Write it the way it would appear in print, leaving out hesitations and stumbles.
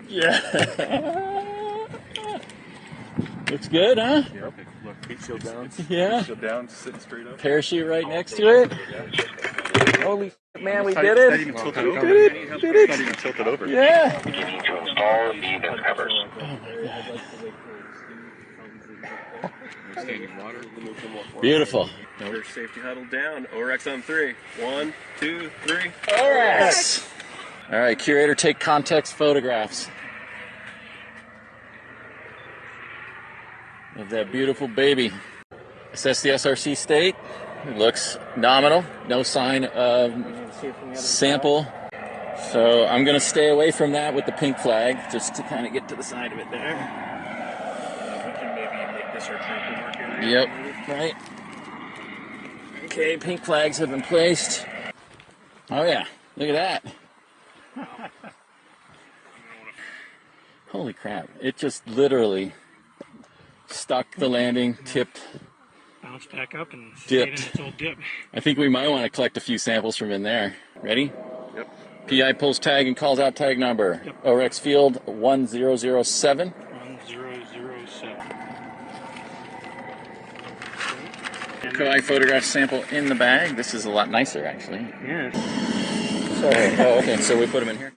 Yeah. Looks good, huh? Yep. Look, heat shield down. Yeah. Heat shield down, sitting straight up. Parachute right next to it. Yeah. Holy man, we It's did not it. even tilted over. Did it. Did It's not it. even tilted over. Yeah. Beginning to install the covers. Standing water. Beautiful. First safety huddle down. Orex on 3. 1, 2, 3. Orex. All right, curator, take context photographs of that beautiful baby. Assess the SRC state. It looks nominal. No sign of sample. So I'm going to stay away from that with the pink flag, just to kind of get to the side of it there. We can maybe make this our trample marker. Yep, right. Okay, pink flags have been placed. Oh yeah, look at that. Holy crap, it just literally stuck the landing, tipped, Bounced back up and stayed in its old dip. I think we might want to collect a few samples from in there. Ready? Yep. PI pulls tag and calls out tag number. Yep. OREX field 1007. 1007. Koi photograph sample in the bag. This is a lot nicer, actually. Yes. Sorry. Oh, okay. So we put them in here.